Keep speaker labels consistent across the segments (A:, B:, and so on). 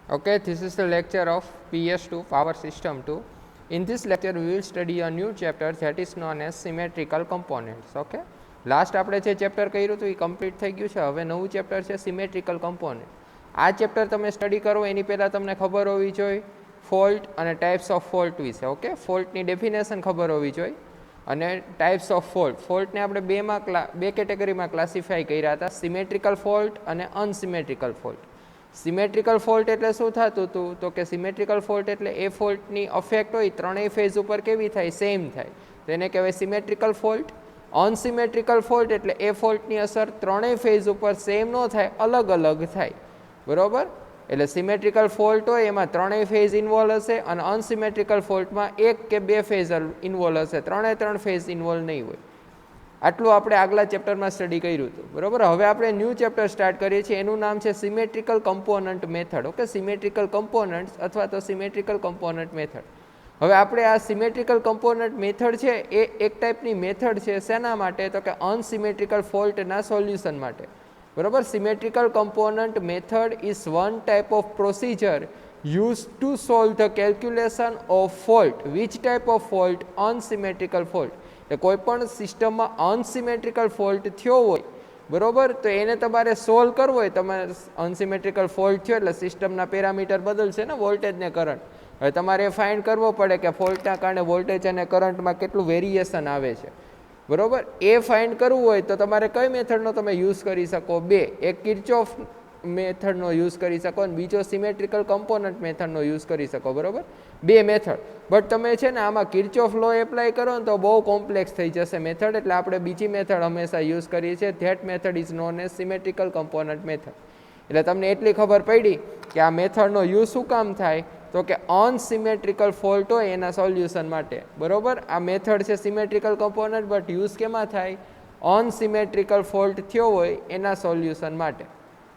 A: Okay, this is the lecture of PS2 Power System 2. In this lecture we will study a new chapter that is known as symmetrical components. Okay, last આપણે જે chapter કર્યું હતું એ complete થઈ ગયું છે. હવે નવું chapter છે સિમેટ્રિકલ કમ્પોનન્ટ. આ ચેપ્ટર તમે સ્ટડી કરો એની પહેલાં તમને ખબર હોવી જોઈએ ફોલ્ટ અને ટાઈપ્સ ઓફ ફોલ્ટ વિશે. ઓકે, ફોલ્ટની ડેફિનેશન ખબર હોવી જોઈએ અને ટાઈપ્સ ઓફ ફોલ્ટ. ફોલ્ટને આપણે બે કેટેગરીમાં ક્લાસિફાઈ કર્યા હતા, સિમેટ્રિકલ ફોલ્ટ અને અનસિમેટ્રિકલ ફોલ્ટ. સિમેટ્રિકલ ફોલ્ટ એટલે શું થતું હતું તો કે સિમેટ્રિકલ ફોલ્ટ એટલે એ ફોલ્ટની અફેક્ટ હોય ત્રણેય ફેઝ ઉપર કેવી થાય, સેમ થાય, તો એને કહેવાય સિમેટ્રિકલ ફોલ્ટ. અનસિમેટ્રિકલ ફોલ્ટ એટલે એ ફોલ્ટની અસર ત્રણેય ફેઝ ઉપર સેમ ન થાય, અલગ અલગ થાય. બરાબર, એટલે સિમેટ્રિકલ ફોલ્ટ હોય એમાં ત્રણેય ફેઝ ઇન્વોલ્વ હશે અને અનસિમેટ્રિકલ ફોલ્ટમાં એક કે બે ફેઝ ઇન્વોલ્વ હશે, ત્રણ ફેઝ ઇન્વોલ્વ નહીં હોય. આટલું આપણે આગલા ચેપ્ટરમાં સ્ટડી કર્યું હતું. બરાબર, હવે આપણે ન્યૂ ચેપ્ટર સ્ટાર્ટ કરીએ છીએ, એનું નામ છે symmetrical component method. Okay, symmetrical components અથવા તો સિમેટ્રિકલ કમ્પોનન્ટ મેથડ. હવે આપણે આ સિમેટ્રિકલ કમ્પોનન્ટ મેથડ છે એ એક ટાઈપની મેથડ છે. શેના માટે તો કે અનસિમેટ્રિકલ ફોલ્ટના સોલ્યુશન માટે. બરાબર, symmetrical component method is one type of procedure used to solve the calculation of fault. Which type of fault? Unsymmetrical fault. એટલે કોઈ પણ સિસ્ટમમાં અનસિમેટ્રિકલ ફોલ્ટ થયો હોય, બરાબર, તો એને તમારે સોલ્વ કરવો હોય. તમારે અનસિમેટ્રિકલ ફોલ્ટ થયો એટલે સિસ્ટમના પેરામીટર બદલશે ને, વોલ્ટેજ ને કરંટ. હવે તમારે ફાઇન્ડ કરવો પડે કે ફોલ્ટના કારણે વોલ્ટેજ અને કરંટમાં કેટલું વેરિએશન આવે છે. બરાબર, એ ફાઇન્ડ કરવું હોય તો તમારે કઈ મેથડનો તમે યુઝ કરી શકો? બે. એક કિર્ચોફ મેથડનો યુઝ કરી શકો અને બીજો સિમેટ્રિકલ કમ્પોનન્ટ મેથડનો યુઝ કરી શકો. બરાબર, બે મેથડ. બટ તમે છે ને આમાં કિર્ચોફ લો એપ્લાય કરો ને તો બહુ કોમ્પ્લેક્સ થઈ જશે મેથડ, એટલે આપણે બીજી મેથડ હંમેશા યુઝ કરીએ છીએ. That method is known as symmetrical component method. એટલે તમને એટલી ખબર પડી કે આ મેથડનો યુઝ શું કામ થાય તો કે અનસિમેટ્રિકલ ફોલ્ટ હોય એના સોલ્યુશન માટે. બરાબર, આ મેથડ છે સિમેટ્રિકલ કમ્પોનન્ટ, બટ યુઝ કેમાં થાય? અનસિમેટ્રિકલ ફોલ્ટ થયો હોય એના સોલ્યુશન માટે.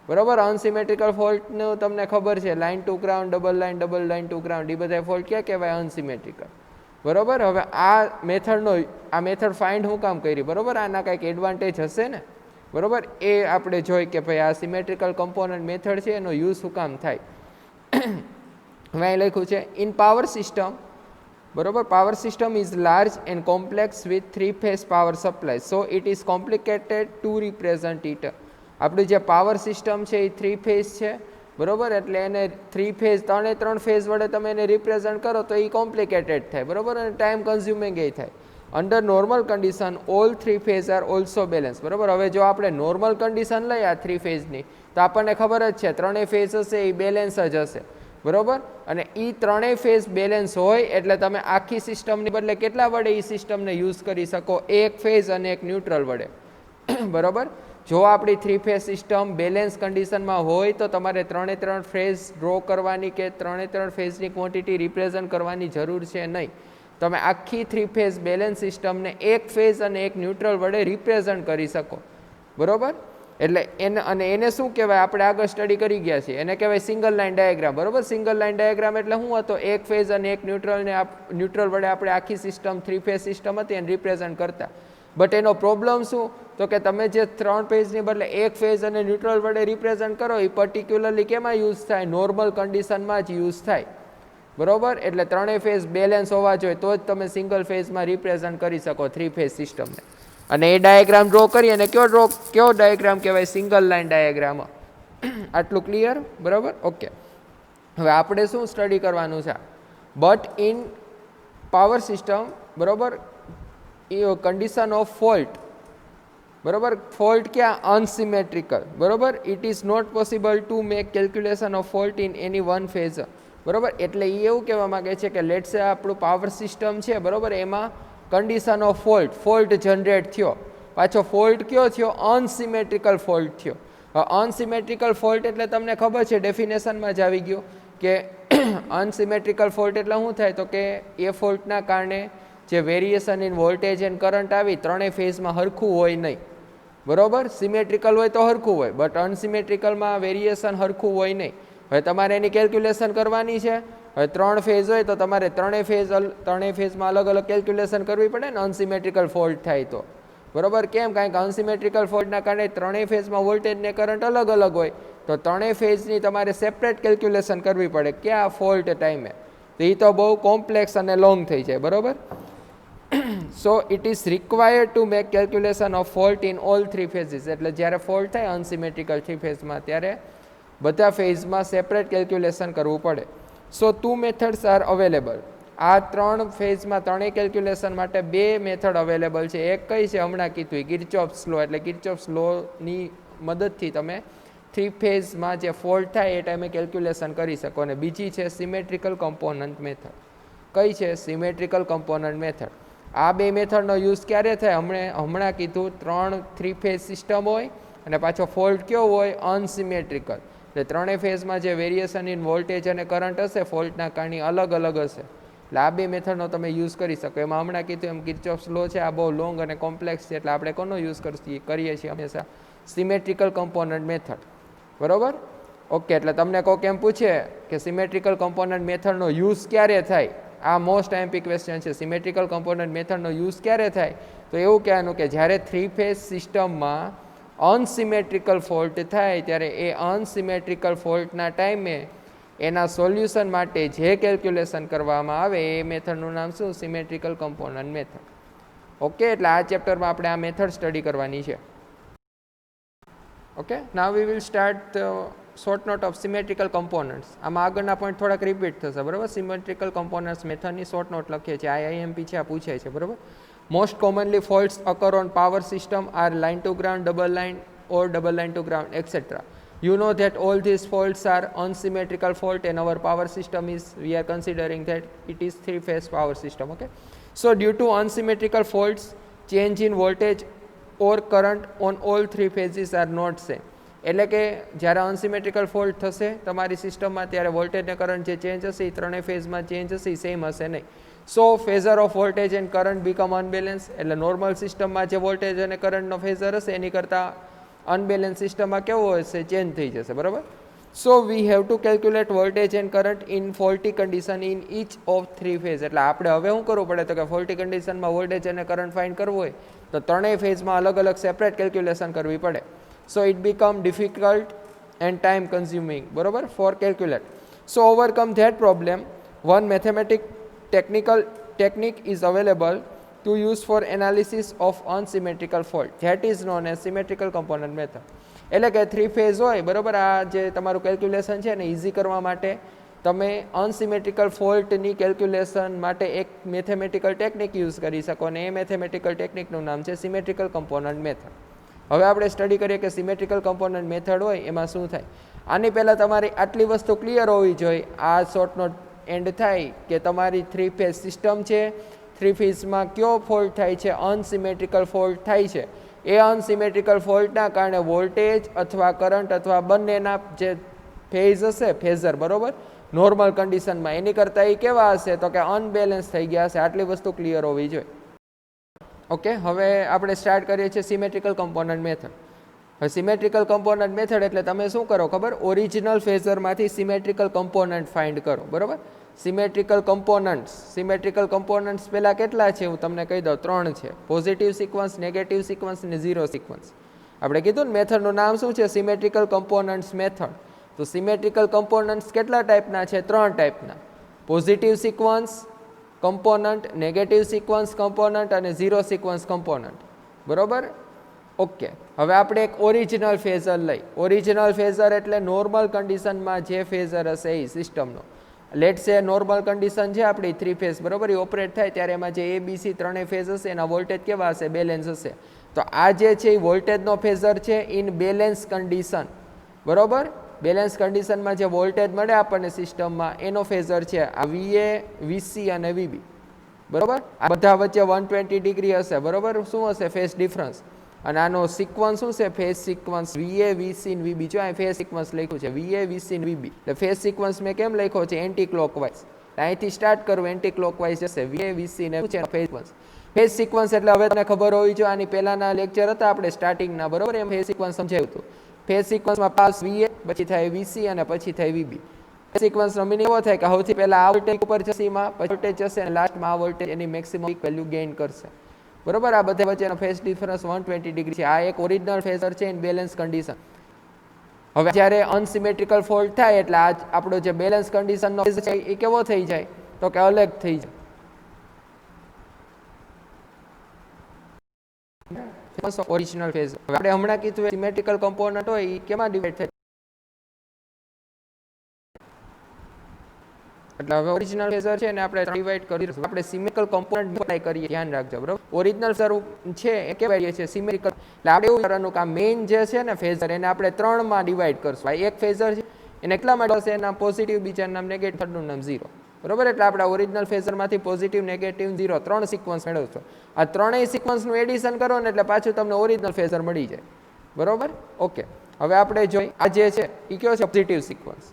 A: બરાબર, અનસિમેટ્રિકલ ફોલ્ટનું તમને ખબર છે, line to ground, double line to ground, એ બધા ફોલ્ટ ક્યાં કહેવાય? અનસિમેટ્રિકલ. બરાબર, હવે આ મેથડ ફાઇન્ડ હું કામ કરી? બરાબર, આના કંઈક એડવાન્ટેજ હશે ને. બરાબર, એ આપણે જોઈ કે ભાઈ આ સિમેટ્રિકલ કમ્પોનન્ટ મેથડ છે એનો યુઝ શું કામ થાય. હવે અહીં લખ્યું છે ઇન પાવર સિસ્ટમ. બરાબર, power system is large and complex with 3 phase power supply, so it is complicated to represent it. આપણું જે પાવર સિસ્ટમ છે એ 3 ફેઝ છે. બરાબર, એટલે એને 3 ફેઝ, ત્રણ ફેઝ વડે તમે એને રિપ્રેઝન્ટ કરો તો એ કોમ્પ્લિકેટેડ થાય. બરાબર, અને ટાઈમ કન્ઝ્યુમિંગ એ થાય. Under normal condition all 3 phase are also balance. બરાબર, હવે જો આપણે નોર્મલ કન્ડિશન લઈએ આ 3 ફેઝની તો આપણને ખબર જ છે ત્રણેય ફેઝ હશે એ બેલેન્સ જ હશે. બરાબર, અને એ ત્રણેય ફેઝ બેલેન્સ હોય એટલે તમે આખી સિસ્ટમની બદલે કેટલા વડે એ સિસ્ટમને યુઝ કરી શકો? એક ફેઝ અને એક ન્યુટ્રલ વડે. બરાબર, જો આપણી 3 ફેઝ સિસ્ટમ બેલેન્સ કન્ડિશનમાં હોય તો તમારે ત્રણ ફેઝ ડ્રો કરવાની કે ત્રણ ફેઝની ક્વોન્ટિટી રિપ્રેઝન્ટ કરવાની જરૂર છે નહીં. તમે આખી 3 ફેઝ બેલેન્સ સિસ્ટમને એક ફેઝ અને એક ન્યુટ્રલ વડે રિપ્રેઝન્ટ કરી શકો. બરાબર, એટલે એને શું કહેવાય? આપણે આગળ સ્ટડી કરી ગયા છીએ, એને કહેવાય સિંગલ લાઇન ડાયાગ્રામ. બરાબર, સિંગલ લાઇન ડાયાગ્રામ એટલે શું હતો? એક ફેઝ અને એક ન્યુટ્રલ વડે આપણે આખી સિસ્ટમ 3 ફેઝ સિસ્ટમ હતી એને રિપ્રેઝન્ટ કરતા. બટ એનો પ્રોબ્લેમ શું તો કે તમે જે 3 ફેઝની બદલે એક ફેઝ અને ન્યુટ્રલ વડે રિપ્રેઝન્ટ કરો એ પર્ટિક્યુલરલી કેમાં યુઝ થાય? નોર્મલ કન્ડિશનમાં જ યુઝ થાય. બરાબર, એટલે ત્રણેય ફેઝ બેલેન્સ હોવા જોઈએ તો જ તમે સિંગલ ફેઝમાં રિપ્રેઝન્ટ કરી શકો 3 ફેઝ સિસ્ટમને. અને એ ડાયાગ્રામ ડ્રો કરી અને કયો ડાયાગ્રામ કહેવાય? Single line diagram. આટલું ક્લિયર? બરાબર, ઓકે. હવે આપણે શું સ્ટડી કરવાનું છે? બટ ઇન પાવર સિસ્ટમ, બરાબર, કન્ડિશન ઓફ ફોલ્ટ. બરાબર, ફોલ્ટ ક્યાં? અનસિમેટ્રિકલ. બરાબર, it is not possible to make calculation of fault in any one phase. બરાબર, એટલે એ એવું કહેવા માગે છે કે લેટ્સ સે આપણું પાવર સિસ્ટમ છે, બરાબર, એમાં કન્ડિશન ઓફ ફોલ્ટ જનરેટ થયો. પાછો ફોલ્ટ કયો થયો? અનસિમેટ્રિકલ ફોલ્ટ થયો. અનસિમેટ્રિકલ ફોલ્ટ એટલે તમને ખબર છે ડેફિનેશનમાં જ આવી ગયું કે અનસિમેટ્રિકલ ફોલ્ટ એટલે શું થાય તો કે એ ફોલ્ટના કારણે જે variation in voltage and current આવી ત્રણેય ફેઝમાં હરખું હોય નહીં. બરાબર, સિમેટ્રિકલ હોય તો હરખું હોય, બટ અનસિમેટ્રિકલમાં વેરિએશન હરખું હોય નહીં. હવે તમારે એની કેલ્ક્યુલેશન કરવાની છે. હવે 3 ફેઝ હોય તો તમારે ત્રણેય ફેઝમાં અલગ અલગ કેલ્ક્યુલેશન કરવી પડે ને અનસિમેટ્રિકલ ફોલ્ટ થાય તો. બરાબર, કેમ? કારણ કે અનસિમેટ્રિકલ ફોલ્ટના કારણે ત્રણેય ફેઝમાં વોલ્ટેજ ને કરંટ અલગ અલગ હોય તો ત્રણેય ફેઝની તમારે સેપરેટ કેલ્ક્યુલેશન કરવી પડે ક્યાં ફોલ્ટ ટાઈમે, તો એ તો બહુ કોમ્પ્લેક્સ અને લોંગ થઈ જાય, બરાબર. સો it is required to make calculation of fault in all three ફેઝિસ. એટલે જ્યારે ફોલ્ટ થાય અનસિમેટ્રિકલ થ્રી ફેઝમાં ત્યારે બધા ફેઝમાં સેપરેટ કેલ્ક્યુલેશન કરવું પડે. સો 2 મેથડ્સ આર અવેલેબલ. આ ત્રણ ફેઝમાં ત્રણેય કેલ્ક્યુલેશન માટે 2 મેથડ અવેલેબલ છે. એક કઈ છે હમણાં કીધું કિર્ચોફ્સ લો, એટલે કિર્ચોફ્સ લોની મદદથી તમે થ્રી ફેઝમાં જે ફોલ્ટ થાય એ ટાઈમે કેલ્ક્યુલેશન કરી શકો. અને બીજી છે સિમેટ્રિકલ કમ્પોનન્ટ મેથડ. કઈ છે? Symmetrical component method. આ 2 મેથડનો યુઝ ક્યારે થાય? હમણાં કીધું 3 થ્રી ફેઝ સિસ્ટમ હોય અને પાછો ફોલ્ટ કયો હોય? અનસિમેટ્રિકલ. એટલે ત્રણેય ફેઝમાં જે વેરિએશન ઇન વોલ્ટેજ અને કરંટ હશે ફોલ્ટના કારણે અલગ અલગ હશે. એટલે આ 2 મેથડનો તમે યુઝ કરી શકો. એમાં હમણાં કીધું એમ કિર્ચોફ્સ લો છે, આ બહુ લોંગ અને કોમ્પ્લેક્સ છે, એટલે આપણે કોનો યુઝ કરીએ છીએ હંમેશા? સિમેટ્રિકલ કમ્પોનન્ટ મેથડ, બરાબર. ઓકે, એટલે તમને કોઈક એમ પૂછે કે સિમેટ્રિકલ કમ્પોનન્ટ મેથડનો યુઝ ક્યારે થાય? આ મોસ્ટ આઈએમપી ક્વેશ્ચન છે. સિમેટ્રિકલ કમ્પોનન્ટ મેથડનો યુઝ ક્યારે થાય? તો એવું કહેવાનું કે જ્યારે થ્રી ફેઝ સિસ્ટમમાં અનસિમેટ્રિકલ ફોલ્ટ થાય ત્યારે એ અનસિમેટ્રિકલ ફોલ્ટના ટાઈમે એના સોલ્યુશન માટે જે કેલ્ક્યુલેશન કરવામાં આવે એ મેથડનું નામ શું? Symmetrical component method. ઓકે, એટલે આ ચેપ્ટરમાં આપણે આ મેથડ સ્ટડી કરવાની છે. Okay, now we will start short note of symmetrical components. આમાં આગળના પોઈન્ટ થોડાક રિપીટ થશે, બરાબર. સિમેટ્રિકલ કમ્પોનન્ટ્સ મેથડની શોર્ટ નોટ લખીએ છીએ. આઈએમપી છે, આ પૂછાય છે, બરાબર. Most commonly faults occur on power system are line to ground, double line or double line to ground, etc. You know that all these faults are unsymmetrical fault and our power system is, we are considering that it is three phase power system. Okay, so due to unsymmetrical faults, change in voltage or current on all three phases are not same. એટલે કે જ્યારે unsymmetrical fault થશે તમારી સિસ્ટમમાં ત્યારે voltage ને current જે change હશે એ ત્રણેય ફેઝમાં ચેન્જ હશે એ સેમ હશે નહીં. So phasor of voltage and current become unbalance. એટલે નોર્મલ સિસ્ટમમાં જે વોલ્ટેજ અને કરંટનો ફેઝર હશે એની કરતાં અનબેલેન્સ સિસ્ટમમાં કેવો હશે? ચેન્જ થઈ જશે, બરાબર. So we have to calculate voltage and current in faulty condition in each of three phase. એટલે આપણે હવે શું કરવું પડે? તો કે ફોલ્ટી કન્ડિશનમાં વોલ્ટેજ અને કરંટ ફાઇન્ડ કરવું હોય તો ત્રણેય ફેઝમાં અલગ અલગ સેપરેટ કેલ્ક્યુલેશન કરવી પડે. So it become difficult and time consuming, બરોબર, for calculate. So overcome that problem, one mathematic technique is available to use for analysis of unsymmetrical fault, that is known as symmetrical component method. એટલે કે three phase હોય, બરોબર, આ જે તમારું calculation છે ને ઇઝી કરવા માટે તમે અનસિમેટ્રિકલ ફોલ્ટની કેલ્ક્યુલેશન માટે એક મેથેમેટિકલ ટેકનિક યુઝ કરી શકો અને એ મેથેમેટિકલ ટેકનિકનું નામ છે સિમેટ્રિકલ કમ્પોનન્ટ મેથડ. હવે આપણે સ્ટડી કરીએ કે સિમેટ્રિકલ કમ્પોનન્ટ મેથડ હોય એમાં શું થાય. આની પહેલાં તમારી આટલી વસ્તુ ક્લિયર હોવી જોઈએ. આ શોર્ટનો એન્ડ થાય કે તમારી થ્રી ફેઝ સિસ્ટમ છે, થ્રી ફેઝમાં કયો ફોલ્ટ થાય છે? અનસિમેટ્રિકલ ફોલ્ટ થાય છે. એ અનસિમેટ્રિકલ ફોલ્ટના કારણે વોલ્ટેજ અથવા કરંટ અથવા બંનેના જે ફેઝ હશે, ફેઝર, બરોબર, નોર્મલ કન્ડિશનમાં એની કરતાં એ કેવા હશે? તો કે અનબેલેન્સ થઈ ગયા હશે. આટલી વસ્તુ ક્લિયર હોવી જોઈએ. ઓકે, હવે આપણે સ્ટાર્ટ કરીએ છીએ સિમેટ્રિકલ કમ્પોનન્ટ મેથડ. હવે સિમેટ્રિકલ કમ્પોનન્ટ મેથડ એટલે તમે શું કરો ખબર? ઓરિજિનલ ફેઝરમાંથી સિમેટ્રિકલ કમ્પોનન્ટ ફાઇન્ડ કરો, બરાબર. સિમેટ્રિકલ કમ્પોનન્ટ્સ પહેલાં કેટલા છે હું તમને કહી દઉં. 3 છે: પોઝિટિવ સિક્વન્સ, નેગેટિવ સિક્વન્સ અને ઝીરો સિક્વન્સ. આપણે કીધું ને મેથડનું નામ શું છે? Symmetrical components method. તો સિમેટ્રિકલ કમ્પોનન્ટ્સ કેટલા ટાઈપના છે? 3 ટાઈપના: positive sequence component, negative sequence component અને ઝીરો સિક્વન્સ કમ્પોનન્ટ, બરોબર. ઓકે, હવે આપણે એક ઓરિજિનલ ફેઝર લઈ. ઓરિજિનલ ફેઝર એટલે નોર્મલ કન્ડિશનમાં જે ફેઝર હશે એ સિસ્ટમનો. લેટ સે નોર્મલ કન્ડિશન છે આપણી થ્રી ફેઝ, બરોબર, એ ઓપરેટ થાય ત્યારે એમાં જે ABC ત્રણેય ફેઝ હશે એના વોલ્ટેજ કેવા હશે? બેલેન્સ હશે. તો આ જે છે એ વોલ્ટેજનો ફેઝર છે ઇન બેલેન્સ કન્ડિશન, બરોબર. બેલેન્સ કન્ડિશનમાં જે વોલ્ટેજ મળે આપણને સિસ્ટમમાં એનો ફેઝર છે આ VA, VC અને VB, બરોબર. આ બધા વચ્ચે 120 ડિગ્રી હશે, બરોબર. શું હશે? Phase difference. અને આનો સિક્વન્સ શું છે? ફેઝ સિક્વન્સ VA, VC અને VB. જો અહીં ફેઝ સિક્વન્સ લખ્યું છે VA, VC અને VB. એટલે ફેઝ સિક્વન્સ મેં કેમ લખ્યો છે? Anti clockwise. અહીંથી સ્ટાર્ટ કરવું, એન્ટી ક્લોકવાઇઝ જશે. VA, VC ને ફેઝ સિક્વન્સ. ફેઝ સિક્વન્સ એટલે હવે તમને ખબર હોવી જોઈએ. આની પહેલાના લેક્ચર હતા આપણે સ્ટાર્ટિંગના, બરોબર, એમ ફેઝ સિક્વન્સ સમજાવ્યું હતું. ફેઝ સિક્વન્સમાં પાસ VA, પછી થાય VC અને પછી થાય VB. ફેઝ સિક્વન્સનો મિનિંગ એવો થાય કે સૌથી પહેલા આ વોલ્ટેજ ઉપર જશે, એમાં પછી વોલ્ટેજ જશે અને લાસ્ટમાં આ વોલ્ટેજ એની મેક્સિમમ વેલ્યુ ગેઇન કરશે, બરોબર. આ બધા વચ્ચેનો ફેઝ ડિફરન્સ 120 ડિગ્રી છે. આ એક ઓરિજિનલ ફેઝર છે ઇન બેલેન્સ કન્ડિશન. હવે જ્યારે અનસિમેટ્રિકલ ફોલ્ટ થાય એટલે આ આપણો જે બેલેન્સ કન્ડિશનનો ફેઝ છે એ કેવો થઈ જાય તો કે અલગ થઈ જાય. ઓરિજિનલ ફેઝ આપણે હમણાં કીધું સિમેટ્રિકલ કમ્પોનન્ટ હોય એ કેમાં ડિવાઈડ થાય એટલે હવે ઓરિજિનલ ફેઝર છે ને આપણે ડિવાઈડ કરી આપણે સિમેટ્રિકલ કમ્પોનન્ટ એપ્લાય કરીએ ધ્યાન રાખજો બરાબર. ઓરિજિનલ ફેઝર છે એ કહેવાય છે સિમેટ્રિકલ એટલે આપણે એવું કરવાનું કે આ મેઇન જે છે ને ફેઝર એને આપણે 3 માં ડિવાઈડ કરશું. આ એક ફેઝર છે એને એટલા માટે હશે એના પોઝિટિવ બીજાનું નામ નેગેટિવ થર્ડનું નામ 0 બરોબર. એટલે આપણે ઓરિજિનલ ફેઝરમાંથી પોઝિટિવ નેગેટિવ 0 3 સિક્વન્સ મેળવશો. આ ત્રણેય સિક્વન્સનું એડિશન કરો ને એટલે પાછું તમને ઓરિજિનલ ફેઝર મળી જાય બરોબર. ઓકે હવે આપણે જોઈ આ જે છે એ કયો છે પોઝિટિવ સિક્વન્સ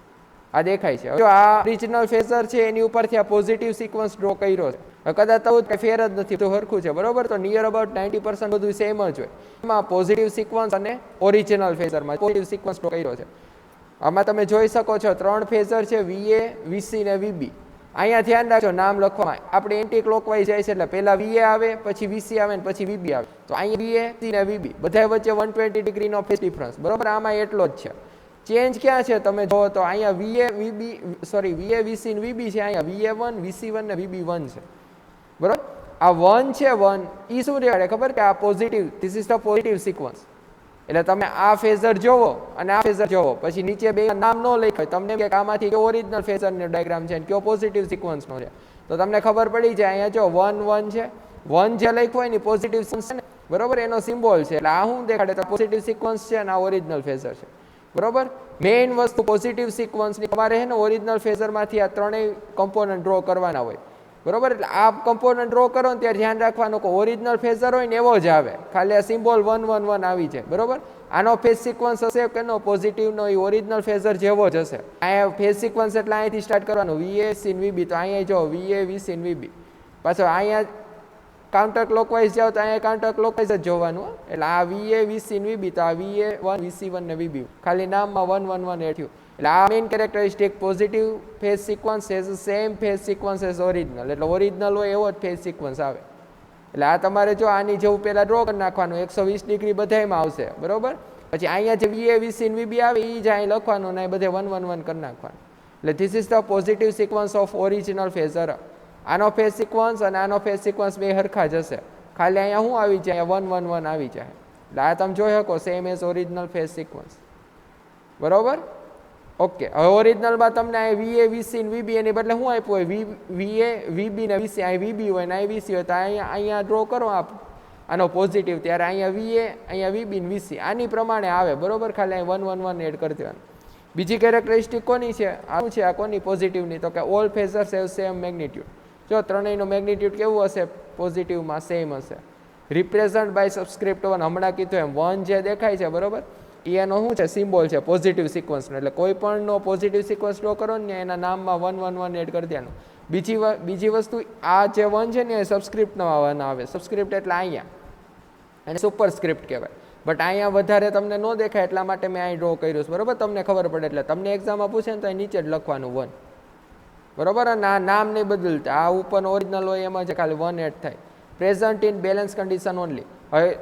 A: આ દેખાય છે. જો આ ઓરિજિનલ ફેઝર છે એની ઉપરથી આ પોઝિટિવ સિક્વન્સ ડ્રો કર્યો છે કદાચ તો કંઈ ફેર જ નથી તો સરખું છે બરોબર. તો નિયર અબાઉટ 90% બધું સેમ જ હોય. એમાં પોઝિટિવ સિક્વન્સ અને ઓરિજિનલ ફેઝરમાં પોઝિટિવ સિક્વન્સ ડ્રો કર્યો છે. આમાં તમે જોઈ શકો છો 3 ફેઝર છે VA VC ને VB. અહીંયા ધ્યાન રાખજો નામ લખવામાં આપણે એન્ટી ક્લોકવાઇઝ જાય છે એટલે પહેલા VA આવે પછી VC આવે ને પછી VB આવે. તો અહીંયા VA ને VB બધા વચ્ચે 120 ડિગ્રીનો ફેઝ ડિફરન્સ બરોબર. આમાં એટલો જ છે. ચેન્જ ક્યાં છે તમે જુઓ તો અહીંયા VA VC ને VB છે. અહીંયા VA1 VC1 ને VB1 છે બરોબર. આ 1 છે 1 એ શું દેખાડે ખબર કે આ positive this is the positive sequence. એટલે તમે આ ફેઝર જોવો અને આ ફેઝર જોવો પછી નીચે બે નામ ન લખાય તમને કે આમાંથી કયો ઓરિજિનલ ફેઝરનો ડાયાગ્રામ છે અને કયો પોઝિટિવ સિક્વન્સનો છે તો તમને ખબર પડી જાય. અહીંયા જો 1 1 છે 1 જે લખ્યું હોય ને પોઝિટિવ સિક્વન્સ છે ને બરોબર એનો સિમ્બોલ છે. એટલે આ શું દેખાડે તો પોઝિટિવ સિક્વન્સ છે અને આ ઓરિજિનલ ફેઝર છે બરોબર. મેઇન વસ્તુ પોઝિટિવ સિક્વન્સની તમારે છે ને ઓરિજિનલ ફેઝરમાંથી આ ત્રણેય કમ્પોનન્ટ ડ્રો કરવાના હોય બરોબર. એટલે આ કમ્પોનન્ટ ડ્રો કરો ને ત્યારે ધ્યાન રાખવાનું કે ઓરિજિનલ ફેઝર હોય ને એવો જ આવે ખાલી આ સિમ્બોલ 1 1 1 આવી જાય બરોબર. આનો ફેઝ સિક્વન્સ હશે કે નો પોઝિટિવનો એ ઓરિજિનલ ફેઝર જેવો જ હશે. અહીંયા ફેઝ સિક્વન્સ એટલે અહીંથી સ્ટાર્ટ કરવાનું VA VC VB. તો અહીંયા જો VA VC VB પાછો અહીંયા કાઉન્ટર ક્લોકવાઇઝ જાવ તો અહીંયા કાઉન્ટર ક્લોકવાઇઝ જ જોવાનું. એટલે આ VA VC VB તો આ VA1 VC1 ને VB ખાલી નામમાં 1 1 1 એઠ્યું. એટલે આ main characteristic positive phase sequence has same phase sequence as original. એટલે ઓરિજિનલ હોય એવો જ ફેઝ સિક્વન્સ આવે. એટલે આ તમારે જો આની જેવું પહેલાં ડ્રો કરી નાખવાનું 120 ડિગ્રી બધામાં આવશે બરોબર. પછી અહીંયા જે VA VC VB આવે એ જ અહીં લખવાનું ને બધે 1 1 1 કરી નાખવાનું. એટલે this is the positive sequence of original phasor. આનો ફેઝ સિક્વન્સ અને આનો ફેઝ સિક્વન્સ બે હરખા જ હશે ખાલી અહીંયા શું આવી જાય 1 1 1 આવી જાય. એટલે આ તમે જોઈ શકો same as original phase sequence બરોબર. ઓકે હવે ઓરિજિનલમાં તમને આ VA VC ને VB એની બદલે શું આપ્યું હોય VA VB ને VC અહીં VB હોય ને અહીં VC હોય તો અહીંયા ડ્રો કરો આપ આનો પોઝિટિવ ત્યારે અહીંયા VA અહીંયા VB ને VC આની પ્રમાણે આવે બરોબર. ખાલી અહીં 1 1 1 એડ કરી દેવાનું. બીજી કેરેક્ટરિસ્ટિક કોની છે આ છે આ કોની પોઝિટિવની તો કે all phasors have same magnitude. જો ત્રણેયનું મેગ્નિટ્યુડ કેવું હશે પોઝિટિવમાં સેમ હશે. રિપ્રેઝન્ટ બાય સબસ્ક્રિપ્ટ 1 હમણાં કીધું એમ 1 જે દેખાય છે બરોબર એનો શું છે સિમ્બોલ છે પોઝિટિવ સિક્વન્સનો. એટલે કોઈ પણનો પોઝિટિવ સિક્વન્સ ડ્રો કરો ને એના નામમાં 1 1 1 એડ કરી દેવાનું. બીજી વસ્તુ આ જે 1 છે ને એ સબસ્ક્રિપ્ટમાં આવે. સબસ્ક્રિપ્ટ એટલે અહીંયા અને સુપરસ્ક્રિપ્ટ કહેવાય. બટ અહીંયા વધારે તમને ન દેખાય એટલા માટે મેં અહીં ડ્રો કર્યું છે બરોબર. તમને ખબર પડે એટલે તમને એક્ઝામમાં પૂછે ને તો અહીં નીચે જ લખવાનું 1 બરોબર. અને આ નામ નહીં બદલતા આ ઉપર ઓરિજિનલ હોય એમાં જ ખાલી 1 એડ થાય. Present in balance condition only. હવે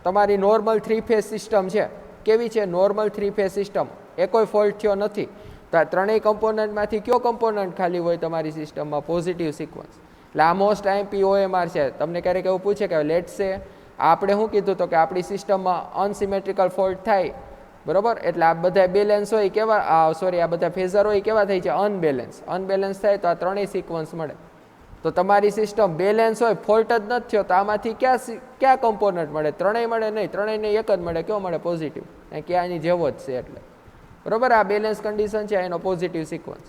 A: તમારી નોર્મલ 3 ફેઝ સિસ્ટમ છે કેવી છે નોર્મલ 3 ફેઝ સિસ્ટમ એ કોઈ ફોલ્ટ થયો નથી. તો આ ત્રણેય કમ્પોનન્ટમાંથી કયો કમ્પોનન્ટ ખાલી હોય તમારી સિસ્ટમમાં પોઝિટિવ સિક્વન્સ. એટલે આ મોસ્ટ IMP OMR છે. તમને ક્યારેક એવું પૂછે કે લેટ્સ સે આપણે શું કીધું તો કે આપણી સિસ્ટમમાં અનસિમેટ્રિકલ ફોલ્ટ થાય બરોબર. એટલે આ બધા બેલેન્સ હોય કેવા આ બધા ફેઝર હોય કેવા થાય છે અનબેલેન્સ થાય તો આ ત્રણેય સિક્વન્સ મળે. તો તમારી સિસ્ટમ બેલેન્સ હોય ફોલ્ટ જ નથી થયો તો આમાંથી ક્યાં કમ્પોનન્ટ મળે ત્રણેય મળે નહીં. ત્રણેયને એક જ મળે કયો મળે પોઝિટિવ. ક્યાંની જેવો જ છે એટલે બરોબર. આ બેલેન્સ કન્ડિશન છે એનો પોઝિટિવ સિક્વન્સ.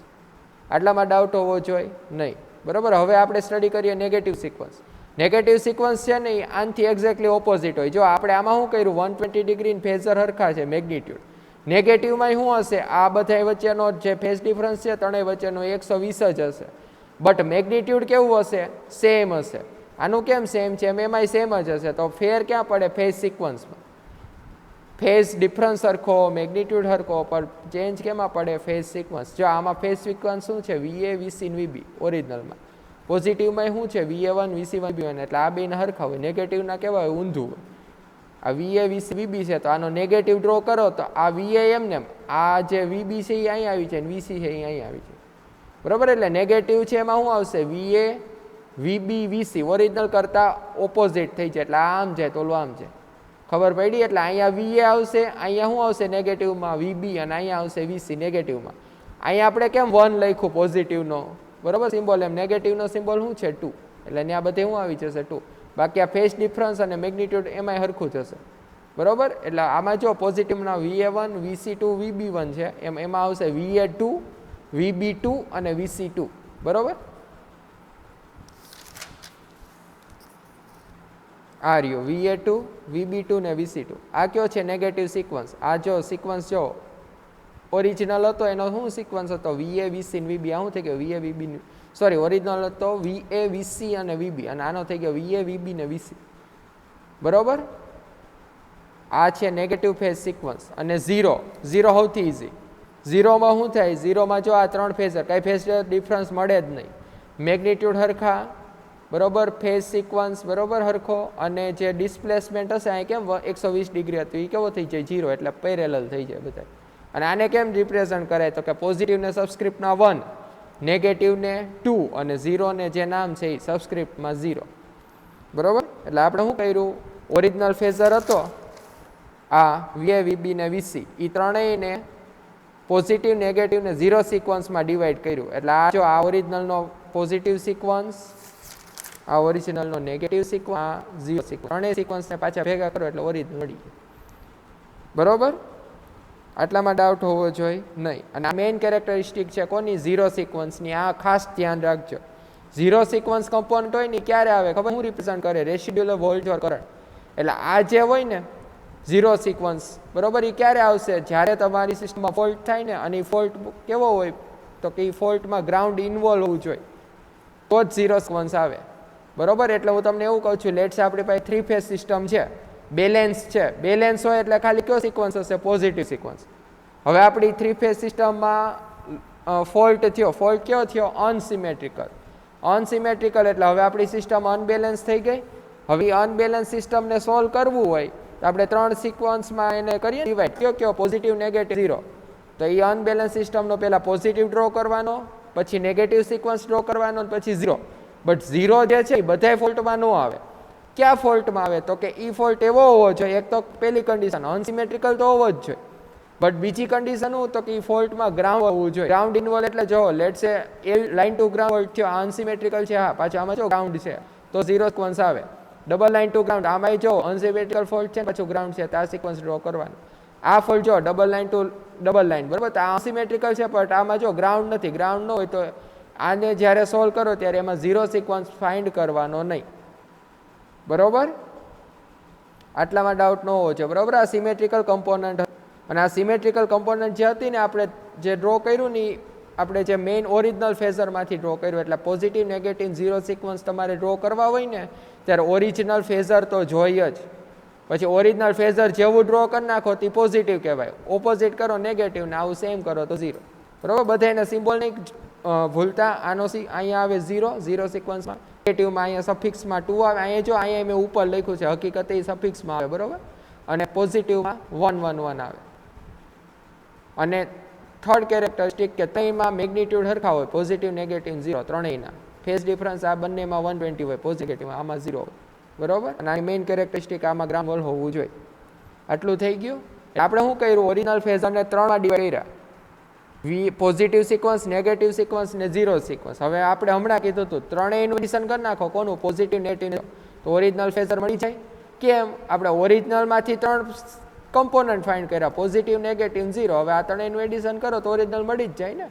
A: આટલામાં ડાઉટ હોવો જોઈએ નહીં બરોબર. હવે આપણે સ્ટડી કરીએ નેગેટિવ સિક્વન્સ. નેગેટિવ સિક્વન્સ છે ને આનથી એક્ઝેક્ટલી ઓપોઝિટ હોય. જો આપણે આમાં શું કર્યું 120 ડિગ્રી ફેઝર હરખા છે મેગ્નિટ્યુડ. નેગેટિવમાં શું હશે આ બધા વચ્ચેનો જે ફેઝ ડિફરન્સ છે ત્રણેય વચ્ચેનો 120 જ હશે. બટ મેગ્નિટ્યુડ કેવું હશે સેમ હશે. આનું કેમ સેમ છે એમાંય સેમ જ હશે. તો ફેર ક્યાં પડે ફેઝ સિક્વન્સમાં. ફેઝ ડિફરન્સ સરખો મેગ્નિટ્યુડ સરખો પર ચેન્જ કેમાં પડે ફેઝ સિક્વન્સ. જો આમાં ફેઝ સિક્વન્સ શું છે VA VC VB ઓરિજિનલમાં. પોઝિટિવમાં શું છે VA1 VC1 એટલે આ બેને હરખા હોય. નેગેટિવના કેવા હોય ઊંધું હોય આ VA VB છે તો આનો નેગેટિવ ડ્રો કરો તો આ VA એમને આ જે VB છે એ અહીં આવી છે અને VC છે એ અહીં આવી છે, બરાબર. એટલે નેગેટિવ છે એમાં શું આવશે? VA VB VC ઓરિજિનલ કરતાં ઓપોઝિટ થઈ જાય, એટલે આમ જાય તો ઓલું આમ જાય. ખબર પડી? એટલે અહીંયા VA આવશે, અહીંયા શું આવશે નેગેટિવમાં VB, અને અહીંયા આવશે VC નેગેટિવમાં. અહીંયા આપણે કેમ 1 લખ્યું પોઝિટિવનો, બરાબર સિમ્બોલ, એમ નેગેટિવનો સિમ્બોલ શું છે 2, એટલે ત્યાં બધે શું આવી જશે 2. બાકી આ ફેઝ ડિફરન્સ અને મેગ્નિટ્યુડ એમાંય સરખું થશે, બરાબર. એટલે આમાં જો પોઝિટિવના VA1 VC2 VB1 છે, એમાં આવશે VA2 VB2 અને VC2, બરાબર. આ રહ્યો VA2 VB2 ને VC2. આ કયો છે? Negative sequence. આ જો સિક્વન્સ જો ઓરિજિનલ હતો એનો શું સિક્વન્સ હતો? VA VC ને VB. આ શું થઈ ગયો? VA VB, સોરી, ઓરિજિનલ હતો VA VC અને VB, અને આનો થઈ ગયો VA VB ને VC, બરાબર. આ છે નેગેટિવ ફેઝ સિક્વન્સ. અને 0 સૌથી ઇઝી. 0માં શું થાય? 0માં જો આ 3 ફેઝર, કઈ ફેઝ ડિફરન્સ મળે જ નહીં, મેગ્નિટ્યુડ હરખા, બરાબર, ફેઝ સિક્વન્સ બરાબર હરખો, અને જે ડિસ્પ્લેસમેન્ટ હશે અહીં કેમ 120 ડિગ્રી હતું એ કેવો થઈ જાય? 0, એટલે પેરેલલ થઈ જાય બધા. અને આને કેમ રિપ્રેઝન્ટ કરાય? તો કે પોઝિટિવને સબસ્ક્રિપ્ટના 1, નેગેટિવને 2, અને 0 ને જે નામ છે એ સબસ્ક્રિપ્ટમાં 0, બરાબર. એટલે આપણે શું કર્યું? ઓરિજિનલ ફેઝર હતો આ VA VB ને VC, એ ત્રણેયને પોઝિટિવ નેગેટિવ ને 0 સિક્વન્સમાં ડિવાઈડ કર્યું. એટલે આ જો આ ઓરિજિનલનો પોઝિટિવ સિક્વન્સ, આ ઓરિજિનલનો નેગેટિવ સિક્વન્સ, આ 0 સિક્વન્સ, ત્રણેય સિક્વન્સને પાછા ભેગા કરો એટલે ઓરિજિનલ મળી ગયું, બરાબર. આટલામાં ડાઉટ હોવો જોઈએ નહીં. અને આ મેઇન કેરેક્ટરિસ્ટિક છે કોની? 0 સિક્વન્સની. આ ખાસ ધ્યાન રાખજો. 0 સિક્વન્સ કમ્પોનન્ટ હોય ને ક્યારે આવે ખબર? હું રિપ્રેઝન્ટ કરે? રેસિડ્યુઅલ વોલ્ટેજ ઓર કરંટ. એટલે આ જે હોય ને 0 સિક્વન્સ, બરાબર, એ ક્યારે આવશે? જ્યારે તમારી સિસ્ટમમાં ફોલ્ટ થાય ને, અને ફોલ્ટ કેવો હોય તો કે એ ફોલ્ટમાં ગ્રાઉન્ડ ઇન્વોલ્વ હોવું જોઈએ તો જ 0 સિક્વન્સ આવે, બરાબર. એટલે હું તમને એવું કહું છું, લેટ્સ આપણી પાસે 3 ફેઝ સિસ્ટમ છે, બેલેન્સ છે. બેલેન્સ હોય એટલે ખાલી કયો સિક્વન્સ હશે? Positive sequence. હવે આપણી 3 ફેઝ સિસ્ટમમાં ફોલ્ટ થયો. ફોલ્ટ કયો થયો? અનસિમેટ્રિકલ. અનસિમેટ્રિકલ એટલે હવે આપણી સિસ્ટમ અનબેલેન્સ થઈ ગઈ. હવે અનબેલેન્સ સિસ્ટમને સોલ્વ કરવું હોય તો આપણે 3 સિક્વન્સમાં એને કરીએ ડિવાઈડ. કયો પોઝિટિવ નેગેટિવ 0. તો એ અનબેલેન્સ સિસ્ટમનો પહેલાં પોઝિટિવ ડ્રો કરવાનો, પછી નેગેટિવ સિક્વન્સ ડ્રો કરવાનો, પછી 0. બટ 0 જે છે એ બધા ફોલ્ટમાં ન આવે. ક્યાં ફોલ્ટમાં આવે? તો કે ઈ ફોલ્ટ એવો હોવો જોઈએ, એક તો પહેલી કન્ડિશન અનસિમેટ્રિકલ તો હોવો જ જોઈએ, બટ બીજી કન્ડિશન શું? તો કે ઈ ફોલ્ટમાં ગ્રાઉન્ડ હોવું જોઈએ. ગ્રાઉન્ડ ઇન્વોલ્વ એટલે જો લેટ્સ સે લાઇન ટુ ગ્રાઉન્ડ ફોલ્ટ થયો, અનસિમેટ્રિકલ છે, હા, પાછું આમાં જો ગ્રાઉન્ડ છે તો 0 સિક્વન્સ આવે. ડબલ લાઇન ટુ ગ્રાઉન્ડ, આમાં જો અનસિમેટ્રિકલ ફોલ્ટ છે પાછું ગ્રાઉન્ડ છે, તો આ સિક્વન્સ ડ્રો કરવાનું. આ ફોલ્ટ જો double line two double line, બરાબર, તો આ અનસિમેટ્રિકલ છે, બટ આમાં જો ગ્રાઉન્ડ નથી. ગ્રાઉન્ડ ન હોય તો આને જ્યારે સોલ્વ કરો ત્યારે એમાં 0 સિક્વન્સ ફાઇન્ડ કરવાનો નહીં, બરાબર. આટલામાં ડાઉટ ન હોવો જોઈએ, બરાબર. આ સિમેટ્રિકલ કમ્પોનન્ટ, અને આ સિમેટ્રિકલ કમ્પોનન્ટ જે હતી ને આપણે જે ડ્રો કર્યું ને આપણે જે મેઇન ઓરિજિનલ ફેઝરમાંથી ડ્રો કર્યું. એટલે પોઝિટિવ નેગેટિવ 0 સિક્વન્સ તમારે ડ્રો કરવા હોય ને ત્યારે ઓરિજિનલ ફેઝર તો જોઈએ જ. પછી ઓરિજિનલ ફેઝર જેવું ડ્રો કરી નાખો તે પોઝિટિવ કહેવાય, ઓપોઝિટ કરો નેગેટિવ, ને આવું સેમ કરો તો 0, બરાબર. બધા એને સિમ્બોલ નહીં ભૂલતા. આનો અહીંયા આવે 0 સિક્વન્સમાં, નેગેટિવમાં અહીંયા સફિક્સમાં 2 આવે. અહીંયા જો અહીંયા મેં ઉપર લખ્યું છે, હકીકતે એ સફિક્સમાં આવે, બરાબર. અને પોઝિટિવમાં 1 1 1 આવે. અને થર્ડ કેરેક્ટરિસ્ટિક કે ત્રણેયમાં મેગ્નિટ્યુડ સરખા હોય, પોઝિટિવ નેગેટિવ 0 ત્રણેયના. ફેઝ ડિફરન્સ આ બંનેમાં 120 હોય, પોઝિટિવમાં આમાં 0 હોય, બરાબર. અને આની મેઇન કેરેક્ટરિસ્ટિક આમાં ગ્રાઉન્ડ વોલ હોવું જોઈએ. આટલું થઈ ગયું. આપણે શું કર્યું? ઓરિજિનલ ફેઝરને 3માં ડિવાઈડ કર્યા. પોઝિટિવ સિક્વન્સ, નેગેટિવ સિક્વન્સ ને 0 સિક્વન્સ. હવે આપણે હમણાં કીધું હતું ત્રણેયનું એડિશન કરી નાખો. કોનું? પોઝિટિવ નેગેટિવ, તો ઓરિજિનલ ફેઝર મળી જાય. કેમ? આપણે ઓરિજિનલમાંથી 3 કમ્પોનન્ટ ફાઇન્ડ કર્યા, પોઝિટિવ નેગેટિવ 0. હવે આ ત્રણેયનું એડિશન કરો તો ઓરિજિનલ મળી જ જાય ને,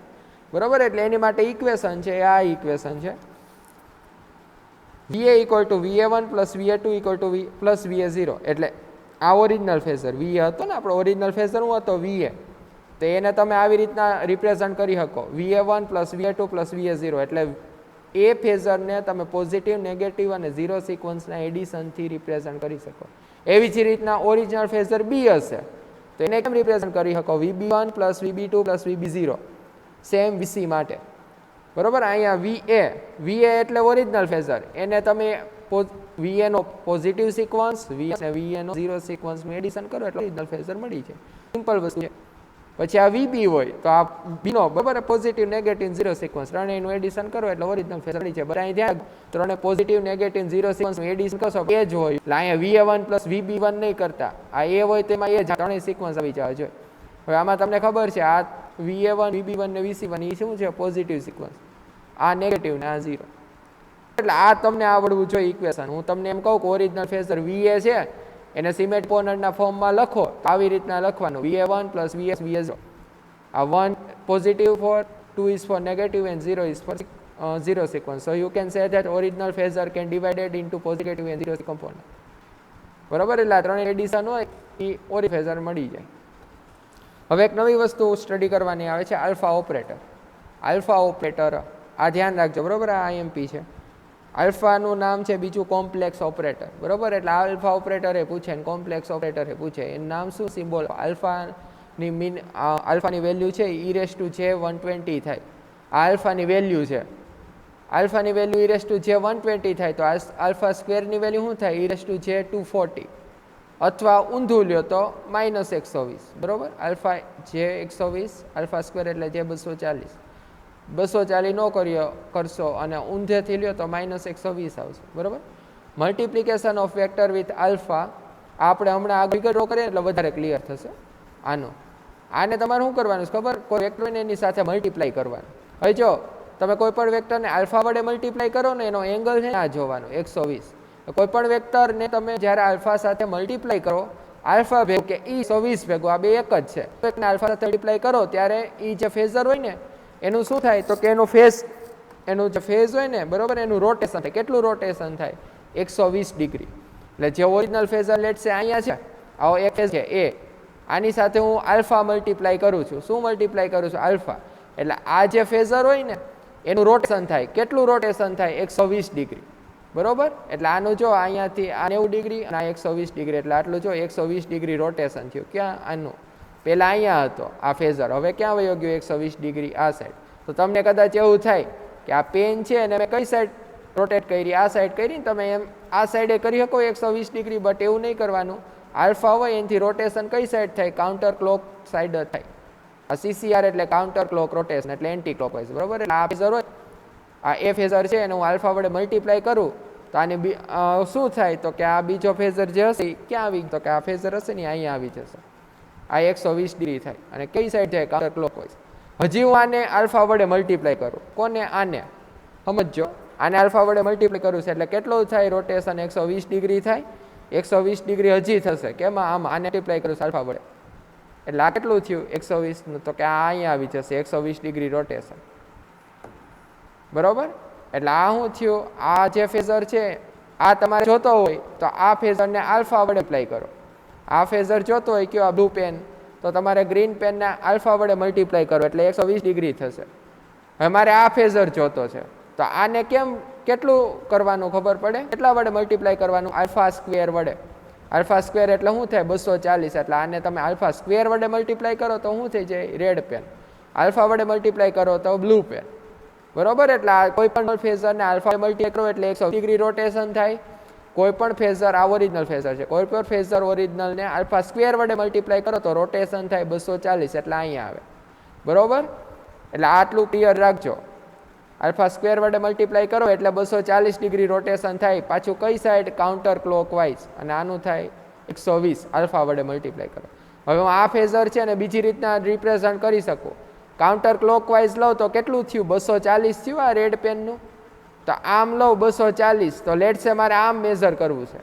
A: બરાબર. એટલે એની માટે ઇક્વેશન છે, આ ઇક્વેશન છે VA = VA1 + VA2 = VA0. એટલે આ ઓરિજિનલ ફેઝર VA હતો ને, આપણો ઓરિજિનલ ફેઝર શું હતો? VA. તો એને તમે આવી રીતના રિપ્રેઝન્ટ કરી શકો, VA1 + VA2 + VA0. એટલે એ ફેઝરને તમે પોઝિટિવ નેગેટિવ અને 0 સિક્વન્સના એડિશનથી રિપ્રેઝન્ટ કરી શકો. એવી જ રીતના ઓરિજિનલ ફેઝર B હશે તો એને કેમ રિપ્રેઝન્ટ કરી શકો? VB1 + VB2 + VB0. Same VC માટે, બરાબર. અહીંયા VA એટલે ઓરિજિનલ ફેઝર, એને તમે VA નો પોઝિટિવ સિક્વન્સ, VS અને VA નો ઝીરો સિક્વન્સનું એડિશન કરો એટલે ઓરિજિનલ ફેઝર મળી જાય. સિમ્પલ વસ્તુ છે. પછી આ VB હોય તો આ બીનો બરાબર પોઝિટિવ નેગેટિવ ઝીરો સિક્વન્સ ત્રણેયનું એડિશન કરો એટલે ઓરિજિનલ ફેઝર મળી જાય. બધા અહીં ધ્યાન ત્રણે પોઝિટિવ નેગેટિવ ઝીરો સિક્વન્સનું એડિશન કરશો એ જ હોય એટલે અહીંયા VA1 પ્લસ VB1 નહીં કરતા, આ એ હોય તેમાં એ જ ત્રણેય સિક્વન્સ આવી જવા જોઈએ. હવે આમાં તમને ખબર છે આ VA1 VB1 ને VC1 એ શું છે પોઝિટિવ સિક્વન્સ, આ નેગેટિવ ને આ ઝીરો, એટલે આ તમને આવડવું જોઈએ ઇક્વેશન. હું તમને એમ કહું કે ઓરિજિનલ ફેઝર VA છે એને સિમેટ્રિક કોમ્પોનન્ટના ફોર્મમાં લખો તો આવી રીતના લખવાનું VA1 પ્લસ VS VA0. આ 1 positive four, 2 is for negative and 0 is for zero sequence. So you can say that original phasor can divided into positive and zero component. બરાબર, એટલે આ ત્રણેય એડિશન હોય એ ઓરી ફેઝર મળી જાય. હવે એક નવી વસ્તુ સ્ટડી કરવાની આવે છે આલ્ફા ઓપરેટર. આલ્ફા ઓપરેટર આ ધ્યાન રાખજો બરાબર, આ IMP છે. આલ્ફાનું નામ છે બીજું કોમ્પ્લેક્સ ઓપરેટર બરાબર, એટલે આલ્ફા ઓપરેટરે પૂછે ને કોમ્પ્લેક્સ ઓપરેટરે પૂછે એનું નામ શું, સિમ્બોલ. આલ્ફાની આલ્ફાની વેલ્યુ છે e⁻j120 થાય, આ આલ્ફાની વેલ્યુ છે. આલ્ફાની વેલ્યુ e⁻j120 થાય તો આલ્ફા સ્ક્વેરની વેલ્યુ શું થાય e⁻j240, અથવા ઊંધું લ્યો તો -120 બરાબર. આલ્ફા j120 આલ્ફા સ્ક્વેર એટલે j240, 240 ન કરશો અને ઊંધેથી લ્યો તો -120 આવશે બરાબર. Multiplication of vector with alpha આપણે હમણાં આગળ ડ્રો કરીએ એટલે વધારે ક્લિયર થશે. આને તમારે શું કરવાનું છે ખબર, કોઈ વેક્ટરને એની સાથે મલ્ટીપ્લાય કરવાનું. હવે જો તમે કોઈ પણ વેક્ટરને આલ્ફા વડે મલ્ટીપ્લાય કરો ને એનો એંગલ છે આ જોવાનો 120. કોઈ પણ વેક્ટરને તમે જ્યારે આલ્ફા સાથે મલ્ટીપ્લાય કરો, આલ્ફા ભેગું કે e120 ભેગું આ બે એક જ છે, તો એકને આલ્ફા સાથે મલ્ટીપ્લાય કરો ત્યારે એ જે ફેઝર હોય ને એનું શું થાય તો કે એનું જે ફેઝ હોય ને બરોબર એનું રોટેશન થાય. કેટલું રોટેશન થાય 120 ડિગ્રી. એટલે જે ઓરિજિનલ ફેઝર લેટ છે અહીંયા છે આવો એક ફેઝ છે એ, આની સાથે હું આલ્ફા મલ્ટીપ્લાય કરું છું. શું મલ્ટીપ્લાય કરું છું આલ્ફા, એટલે આ જે ફેઝર હોય ને એનું રોટેશન થાય. કેટલું રોટેશન થાય 120 ડિગ્રી બરોબર. એટલે આનું જો અહીંયાથી આ 90 ડિગ્રી અને આ 120 ડિગ્રી, એટલે આટલું જો 120 ડિગ્રી રોટેશન થયું. ક્યાં આનું પહેલાં અહીંયા હતો આ ફેઝર, હવે ક્યાં વયો ગયો 120 ડિગ્રી આ સાઈડ. તો તમને કદાચ એવું થાય કે આ પેન છે અને મેં કઈ સાઈડ રોટેટ કરી, આ સાઈડ કરીને તમે એમ આ સાઈડે કરી શકો 120 ડિગ્રી, બટ એવું નહીં કરવાનું. આલ્ફા હોય એનાથી રોટેશન કઈ સાઈડ થાય, કાઉન્ટર ક્લોક સાઈડ થાય. આ CCR એટલે કાઉન્ટર ક્લોક રોટેશન એટલે એન્ટી ક્લોકવાઇઝ બરોબર. એટલે આ ફેઝર હોય, આ એ ફેઝર છે એને હું આલ્ફા વડે મલ્ટીપ્લાય કરું તો આને શું થાય તો કે આ બીજો ફેઝર જે હશે ક્યાં આવી, તો કે આ ફેઝર હશે ને અહીંયા આવી જશે, આ 120 ડિગ્રી થાય અને કઈ સાઈડ જાય કાઉન્ટર ક્લોકવાઇઝ. હજી હું આને આલ્ફા વડે મલ્ટીપ્લાય કરું, કોને આને સમજો, આને આલ્ફા વડે મલ્ટીપ્લાય કરું છે એટલે કેટલું થાય રોટેશન 120 ડિગ્રી થાય. 120 ડિગ્રી હજી થશે કેમાં, આમ આને મલ્ટીપ્લાય કરું આલ્ફા વડે એટલે આ કેટલું થયું 120નું, તો કે આ અહીંયા આવી જશે 120 ડિગ્રી રોટેશન બરોબર. એટલે આ શું થયું, આ જે ફેઝર છે આ તમારે જોતો હોય તો આ ફેઝરને આલ્ફા વડે એપ્લાય કરો. આ ફેઝર જોતો હોય કયો આ બ્લુ પેન, તો તમારે ગ્રીન પેનને આલ્ફા વડે મલ્ટીપ્લાય કરો એટલે 120 ડિગ્રી થશે. હવે મારે આ ફેઝર જોતો છે તો આને કેટલું કરવાનું ખબર પડે, કેટલા વડે મલ્ટીપ્લાય કરવાનું, આલ્ફા સ્ક્વેર વડે. આલ્ફા સ્ક્વેર એટલે શું થાય 240, એટલે આને તમે આલ્ફા સ્ક્વેર વડે મલ્ટીપ્લાય કરો તો શું થઈ જાય રેડ પેન, આલ્ફા વડે મલ્ટીપ્લાય કરો તો બ્લુ પેન બરોબર. એટલે આ કોઈ પણ ફેઝરને આલ્ફા મલ્ટીપ્લાય કરો એટલે 120 ડિગ્રી રોટેશન થાય. કોઈ પણ ફેઝર આ ઓરિજિનલ ફેઝર છે, કોઈ પણ ફેઝર ઓરિજિનલને આલ્ફા સ્ક્વેર વડે મલ્ટીપ્લાય કરો તો રોટેશન થાય 240 એટલે અહીંયા આવે બરોબર. એટલે આટલું ક્લિયર રાખજો, આલ્ફા સ્ક્વેર વડે મલ્ટીપ્લાય કરો એટલે 240 ડિગ્રી રોટેશન થાય, પાછું કઈ સાઈડ કાઉન્ટર ક્લોકવાઇઝ, અને આનું થાય 120 આલ્ફા વડે મલ્ટીપ્લાય કરો. હવે હું આ ફેઝર છે ને બીજી રીતના રિપ્રેઝન્ટ કરી શકું. કાઉન્ટર ક્લોકવાઇઝ લઉં તો કેટલું થયું 240 થયું આ રેડ પેનનું, તો આમ લઉં 240, તો લેટ છે મારે આમ મેઝર કરવું છે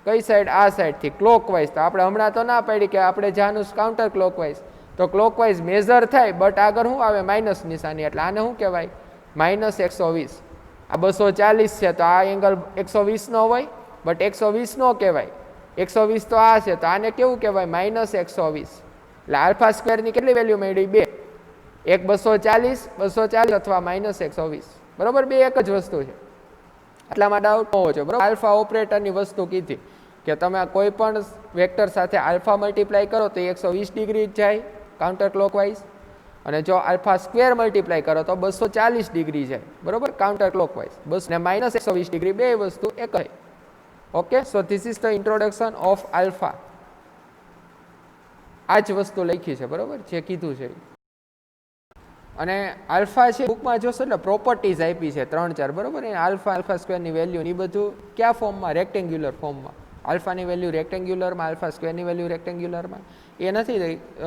A: કઈ સાઈડ, આ સાઈડથી ક્લોકવાઇઝ. તો આપણે હમણાં તો ના પાડી કે આપણે જાનું કાઉન્ટર ક્લોકવાઇઝ, તો ક્લોકવાઇઝ મેઝર થાય બટ આગળ શું આવે માઇનસ નિશાની, એટલે આને શું કહેવાય -120. આ 240 છે તો આ એંગલ 120 નો હોય બટ 120 નો કહેવાય, 120 તો આ છે તો આને કેવું કહેવાય -120. એટલે આલ્ફા સ્ક્વેરની કેટલી વેલ્યુ મળી 2, એક 240 અથવા -120 બરોબર, બે એક જ વસ્તુ છે. એટલામાં ડાઉટ ન હોવો જોઈએ બરોબર. આલ્ફા ઓપરેટરની વસ્તુ કીધી કે તમે કોઈ પણ વેક્ટર સાથે આલ્ફા મલ્ટીપ્લાય કરો તો 120 ડિગ્રી જ જાય કાઉન્ટર ક્લોકવાઇઝ, અને જો આલ્ફા સ્ક્વેર મલ્ટીપ્લાય કરો તો 240 ડિગ્રી જાય, બરોબર, કાઉન્ટર ક્લોકવાઇઝ. બસ ને માઇનસ 120 ડિગ્રી, બે વસ્તુ એક જ. Okay, so this is the introduction of alpha. આ જ વસ્તુ લખી છે, બરોબર, જે કીધું છે. અને આલ્ફા છે બુકમાં જોશો એટલે પ્રોપર્ટીઝ આપી છે 3-4, બરોબર. એ આલ્ફા સ્ક્વેરની વેલ્યુ એ બધું કયા ફોર્મમાં? રેક્ટેન્ગ્યુલર ફોર્મમાં. આલ્ફાની વેલ્યુ રેક્ટેન્ગ્યુલરમાં, આલ્ફા સ્ક્વેરની વેલ્યુ રેક્ટેન્ગ્યુલરમાં. એ નથી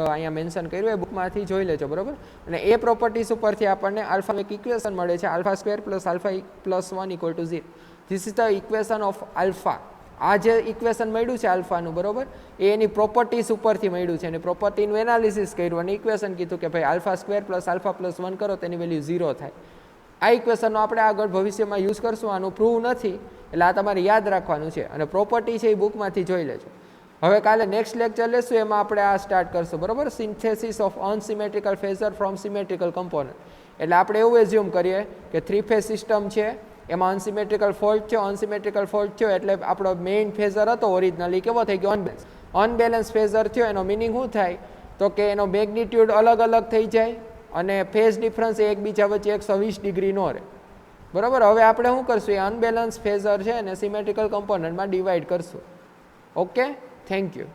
A: અહીંયા મેન્શન કર્યું, એ બુકમાંથી જોઈ લેજો, બરોબર. અને એ પ્રોપર્ટીઝ ઉપરથી આપણને આલ્ફા એક ઇક્વેશન મળે છે, alpha square plus alpha plus 1 equal to 0. This is the equation of alpha. આ જે ઇક્વેશન મળ્યું છે આલ્ફાનું, બરોબર, એ એની પ્રોપર્ટીઝ ઉપરથી મળ્યું છે. એની પ્રોપર્ટીનું એનાલિસિસ કર્યું અને ઇક્વેશન કીધું કે ભાઈ alpha square plus alpha plus 1 કરો તેની વેલ્યુ 0 થાય. આ ઇક્વેશનનો આપણે આગળ ભવિષ્યમાં યુઝ કરશું. આનું પ્રૂવ નથી, એટલે આ તમારે યાદ રાખવાનું છે. અને પ્રોપર્ટી છે એ બુકમાંથી જોઈ લેજો. હવે કાલે નેક્સ્ટ લેક્ચર લેશું, એમાં આપણે આ સ્ટાર્ટ કરશું, બરોબર. Synthesis of unsymmetrical phasor from symmetrical component. એટલે આપણે એવું એઝ્યુમ કરીએ કે 3 ફેઝ સિસ્ટમ છે, એમાં અનસિમેટ્રિકલ ફોલ્ટ થયો. અનસિમેટ્રિકલ ફોલ્ટ થયો એટલે આપણો મેઇન ફેઝર હતો ઓરિજિનલી કેવો થઈ ગયો? અનબેલેન્સ. અનબેલેન્સ ફેઝર થયો એનો મિનિંગ શું થાય? તો કે એનો મેગ્નિટ્યુડ અલગ અલગ થઈ જાય અને ફેઝ ડિફરન્સ એકબીજા વચ્ચે 120 ડિગ્રી નો રહે, બરાબર. હવે આપણે શું કરશું? એ અનબેલેન્સ ફેઝર છે અને સિમેટ્રિકલ કમ્પોનન્ટમાં ડિવાઈડ કરશું. Okay, thank you.